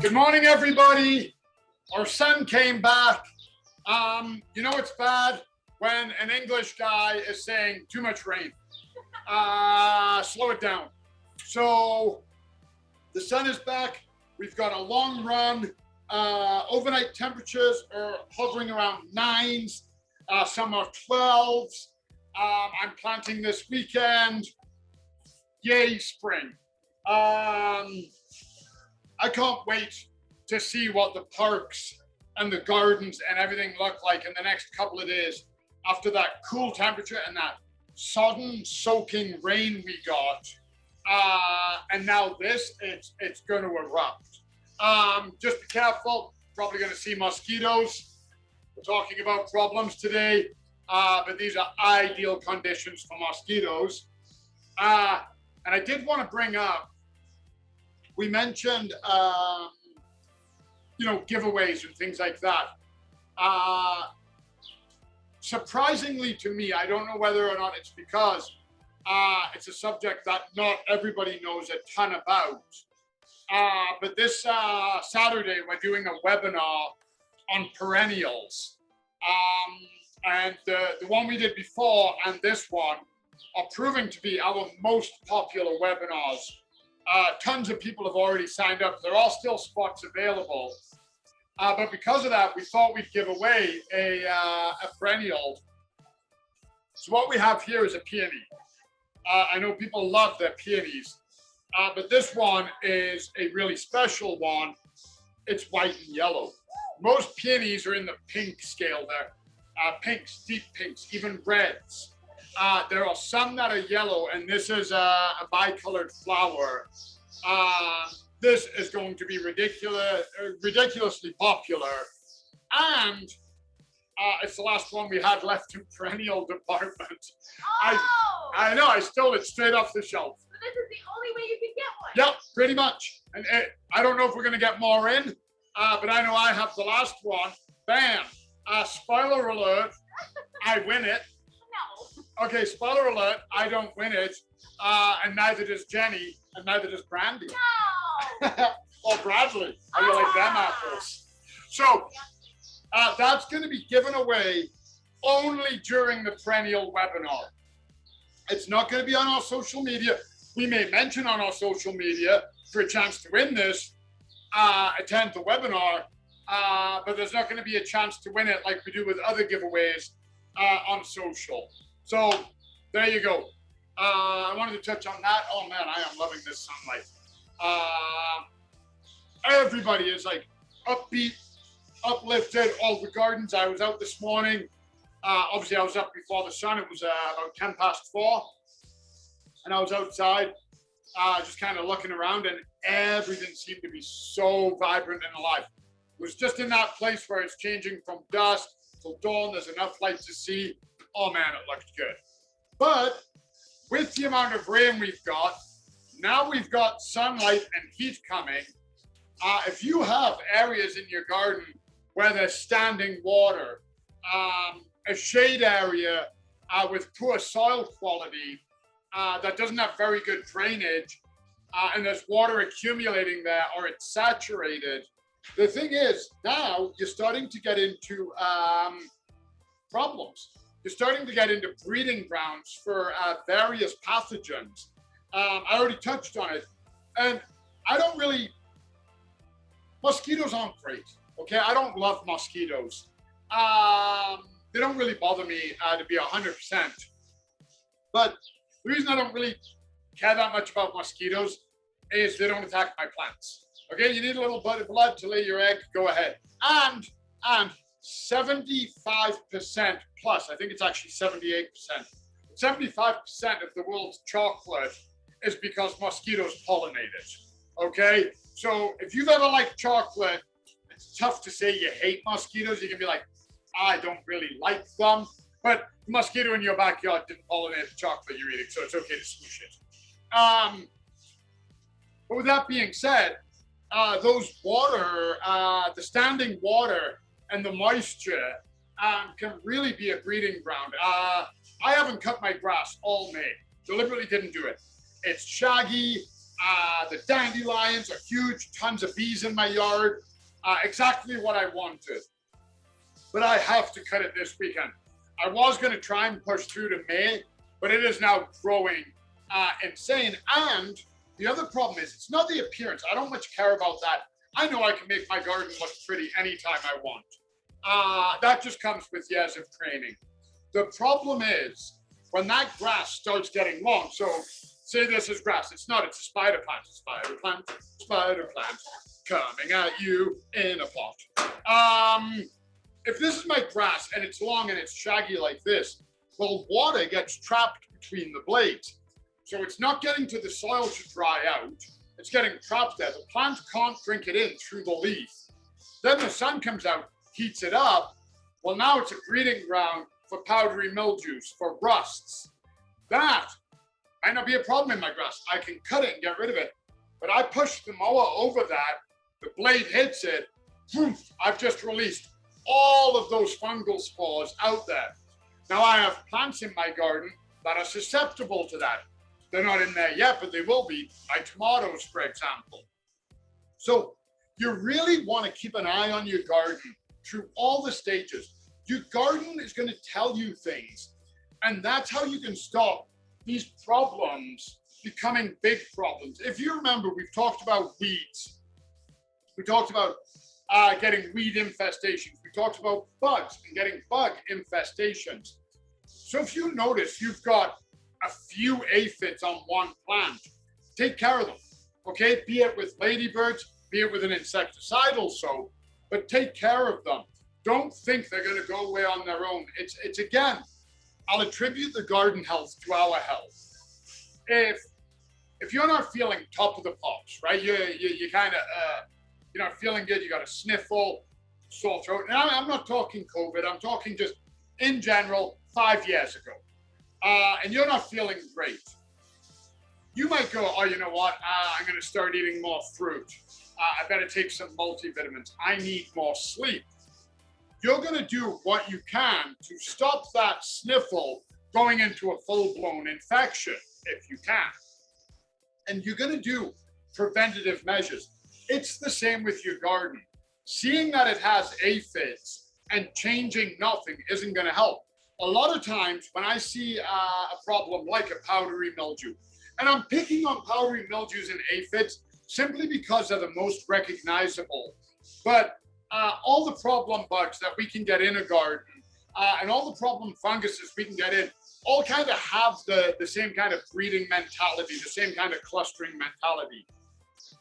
Good morning, everybody. Our son came back. You know it's bad when an English guy is saying too much rain. Slow it down. So the sun is back. We've got a long run. Overnight temperatures are hovering around 9s. Some are 12s. I'm planting this weekend. Yay, spring. I can't wait to see what the parks and the gardens and everything look like in the next couple of days after that cool temperature and that sodden, soaking rain we got. And now this, it's going to erupt. Just be careful. Probably going to see mosquitoes. We're talking about problems today, but these are ideal conditions for mosquitoes. And I did want to bring up, we mentioned, giveaways and things like that. Surprisingly to me, I don't know whether or not it's because it's a subject that not everybody knows a ton about. But this Saturday, we're doing a webinar on perennials. And the one we did before and this one are proving to be our most popular webinars. Tons of people have already signed up. There are still spots available. But because of that, we thought we'd give away a perennial. So what we have here is a peony. I know people love their peonies, but this one is a really special one. It's white and yellow. Most peonies are in the pink scale there. Pinks, deep pinks, even reds. There are some that are yellow, and this is a bicolored flower. This is going to be ridiculously popular, and it's the last one we had left in perennial department. Oh! I know, I stole it straight off the shelf. So this is the only way you can get one? Yep, pretty much. And I don't know if we're going to get more in, but I know I have the last one. Bam! Spoiler alert, I win it. No. Okay, spoiler alert, I don't win it, and neither does Jenny, and neither does Brandy. No! Or Bradley. How you like them apples? So that's going to be given away only during the perennial webinar. It's not going to be on our social media. We may mention on our social media for a chance to win this, attend the webinar, but there's not going to be a chance to win it like we do with other giveaways on social. So there you go. I wanted to touch on that. Oh man, I am loving this sunlight. Everybody is like upbeat, uplifted. All the gardens. I was out this morning. Obviously, I was up before the sun. It was about 4:10, and I was outside, just kind of looking around, and everything seemed to be so vibrant and alive. It was just in that place where it's changing from dusk till dawn. There's enough light to see. Oh man, it looked good. But with the amount of rain we've got, now we've got sunlight and heat coming. If you have areas in your garden where there's standing water, a shade area with poor soil quality that doesn't have very good drainage, and there's water accumulating there or it's saturated, the thing is now you're starting to get into problems. You're starting to get into breeding grounds for various pathogens. I already touched on it. And mosquitoes aren't great, okay? I don't love mosquitoes. They don't really bother me to be 100%. But the reason I don't really care that much about mosquitoes is they don't attack my plants. Okay, you need a little bit of blood to lay your egg, go ahead. And 75% plus, I think it's actually 78%, 75% of the world's chocolate is because mosquitoes pollinate it, okay? So if you've ever liked chocolate, it's tough to say you hate mosquitoes. You can be like, I don't really like them, but the mosquito in your backyard didn't pollinate the chocolate you're eating, so it's okay to swoosh it. But with that being said, those water, the standing water and the moisture can really be a breeding ground. I haven't cut my grass all May. Deliberately didn't do it. It's shaggy. The dandelions are huge, tons of bees in my yard. Exactly what I wanted. But I have to cut it this weekend. I was going to try and push through to May, but it is now growing insane. And the other problem is it's not the appearance. I don't much care about that. I know I can make my garden look pretty anytime I want. That just comes with years of training. The problem is when that grass starts getting long, so say this is grass, it's not, it's a spider plant, spider plant coming at you in a pot. If this is my grass and it's long and it's shaggy like this, well, water gets trapped between the blades. So it's not getting to the soil to dry out. It's getting trapped there. The plant can't drink it in through the leaf. Then the sun comes out, heats it up. Well, now it's a breeding ground for powdery mildews, for rusts. That might not be a problem in my grass. I can cut it and get rid of it. But I push the mower over that, the blade hits it, boom, I've just released all of those fungal spores out there. Now I have plants in my garden that are susceptible to that. They're not in there yet, but they will be. My tomatoes, for example. So you really want to keep an eye on your garden through all the stages. Your garden is going to tell you things, and that's how you can stop these problems becoming big problems. If you remember, we've talked about weeds. We talked about getting weed infestations. We talked about bugs and getting bug infestations. So if you notice you've got a few aphids on one plant, take care of them, okay? Be it with ladybirds, be it with an insecticidal soap, but take care of them. Don't think they're going to go away on their own. It's again, I'll attribute the garden health to our health. If you're not feeling top of the pops, right? You kind of you're not feeling good. You got a sniffle, sore throat. And I'm not talking COVID. I'm talking just in general 5 years ago. And you're not feeling great. You might go, oh, you know what? I'm going to start eating more fruit. I better take some multivitamins. I need more sleep. You're going to do what you can to stop that sniffle going into a full-blown infection, if you can. And you're going to do preventative measures. It's the same with your garden. Seeing that it has aphids and changing nothing isn't going to help. A lot of times when I see a problem like a powdery mildew, and I'm picking on powdery mildews and aphids simply because they're the most recognizable, but all the problem bugs that we can get in a garden and all the problem funguses we can get in all kind of have the same kind of breeding mentality, the same kind of clustering mentality.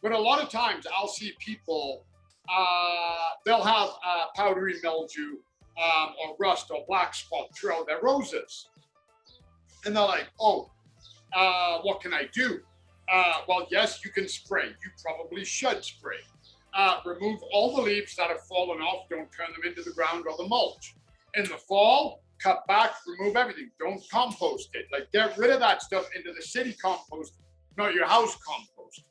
But a lot of times I'll see people, they'll have powdery mildew or rust or black spot throughout their roses. And they're like, oh, what can I do? Well, yes, you can spray. You probably should spray. Remove all the leaves that have fallen off. Don't turn them into the ground or the mulch. In the fall, cut back, remove everything. Don't compost it. Like, get rid of that stuff into the city compost, not your house compost.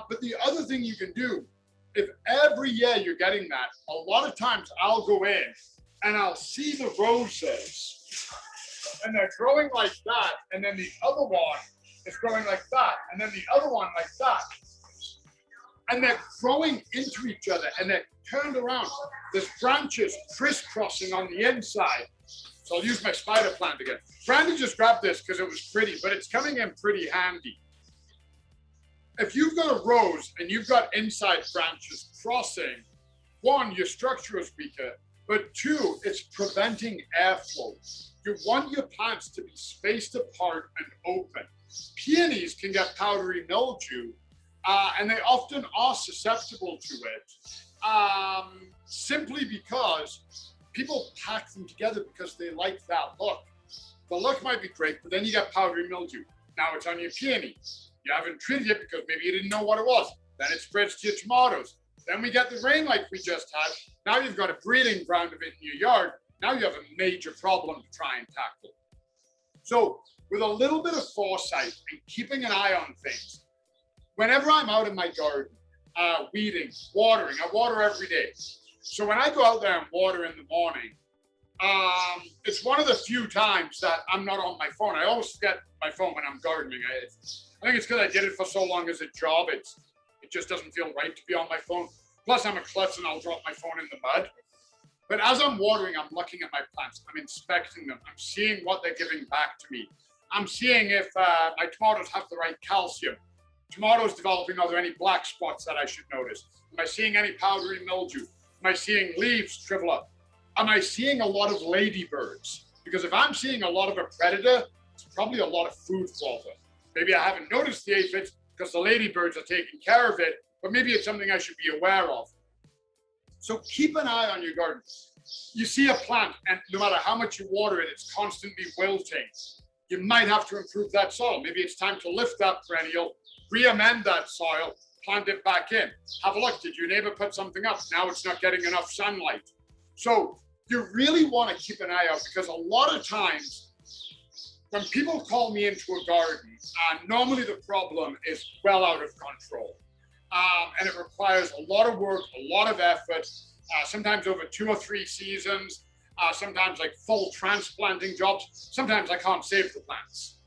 But the other thing you can do, if every year you're getting that, a lot of times I'll go in and I'll see the roses and they're growing like that. And then the other one is growing like that. And then the other one like that. And they're growing into each other and they're turned around. There's branches crisscrossing on the inside. So I'll use my spider plant again. Brandy just grabbed this because it was pretty, but it's coming in pretty handy. If you've got a rose and you've got inside branches crossing, one, your structure is weaker, but two, it's preventing airflow. You want your plants to be spaced apart and open. Peonies can get powdery mildew, and they often are susceptible to it, simply because people pack them together because they like that look. The look might be great, but then you get powdery mildew. Now it's on your peony. You haven't treated it because maybe you didn't know what it was. Then it spreads to your tomatoes. Then we get the rain like we just had. Now you've got a breeding ground of it in your yard. Now you have a major problem to try and tackle. So with a little bit of foresight and keeping an eye on things, whenever I'm out in my garden, weeding, watering, I water every day. So when I go out there and water in the morning, It's one of the few times that I'm not on my phone. I always forget my phone when I'm gardening. I think it's because I did it for so long as a job. It just doesn't feel right to be on my phone. Plus, I'm a klutz and I'll drop my phone in the mud. But as I'm watering, I'm looking at my plants. I'm inspecting them. I'm seeing what they're giving back to me. I'm seeing if my tomatoes have the right calcium. Tomatoes developing, are there any black spots that I should notice? Am I seeing any powdery mildew? Am I seeing leaves shrivel up? Am I seeing a lot of ladybirds? Because if I'm seeing a lot of a predator, it's probably a lot of food for them. Maybe I haven't noticed the aphids because the ladybirds are taking care of it, but maybe it's something I should be aware of. So keep an eye on your garden. You see a plant, and no matter how much you water it, it's constantly wilting. You might have to improve that soil. Maybe it's time to lift that perennial, re-amend that soil, plant it back in. Have a look. Did your neighbor put something up? Now it's not getting enough sunlight. So you really want to keep an eye out, because a lot of times when people call me into a garden, normally the problem is well out of control. And it requires a lot of work, a lot of effort, sometimes over 2 or 3 seasons, sometimes like full transplanting jobs. Sometimes I can't save the plants.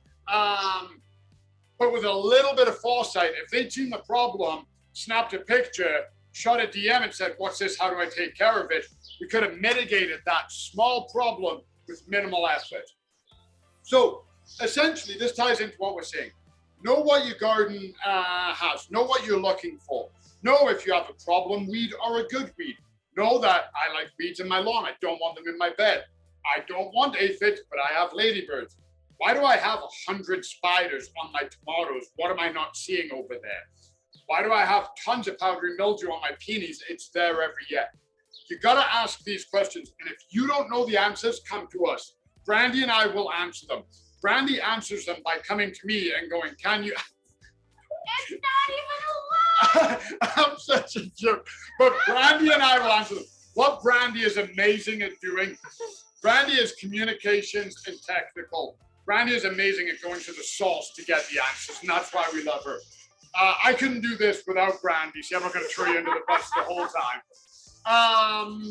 But with a little bit of foresight, if they'd seen the problem, snapped a picture, shot a DM and said, what's this? How do I take care of it? We could have mitigated that small problem with minimal effort. So essentially, this ties into what we're saying. Know what your garden has. Know what you're looking for. Know if you have a problem weed or a good weed. Know that I like weeds in my lawn. I don't want them in my bed. I don't want aphids, but I have ladybirds. Why do I have 100 spiders on my tomatoes? What am I not seeing over there? Why do I have tons of powdery mildew on my peonies? It's there every year. You got to ask these questions. And if you don't know the answers, come to us. Brandy and I will answer them. Brandy answers them by coming to me and going, can you? It's not even allowed. I'm such a jerk. But Brandy and I will answer them. What Brandy is amazing at doing, Brandy is communications and technical. Brandy is amazing at going to the source to get the answers, and that's why we love her. I couldn't do this without Brandy. See, I'm not going to throw you under the bus the whole time.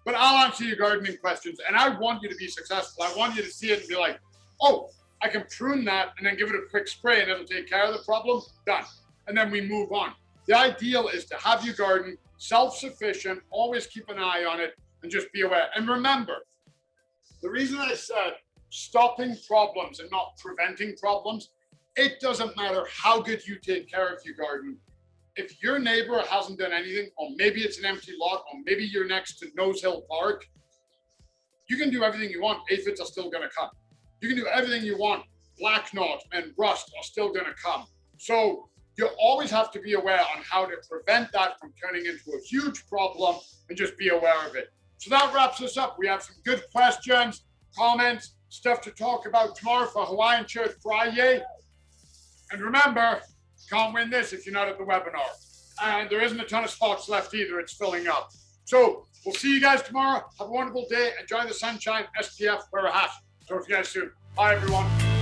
But I'll answer your gardening questions, and I want you to be successful. I want you to see it and be like, oh, I can prune that and then give it a quick spray and it'll take care of the problem. Done. And then we move on. The ideal is to have your garden self-sufficient, always keep an eye on it, and just be aware. And remember, the reason I said stopping problems and not preventing problems, it doesn't matter how good you take care of your garden. If your neighbor hasn't done anything, or maybe it's an empty lot, or maybe you're next to Nose Hill Park, you can do everything you want. Aphids are still going to come. You can do everything you want. Black knot and rust are still going to come. So you always have to be aware on how to prevent that from turning into a huge problem, and just be aware of it. So that wraps us up. We have some good questions, comments, stuff to talk about tomorrow for Hawaiian Church Friday. And remember, can't win this if you're not at the webinar. And there isn't a ton of spots left either. It's filling up. So we'll see you guys tomorrow. Have a wonderful day. Enjoy the sunshine. SPF, wear a hat. Talk to you guys soon. Bye, everyone.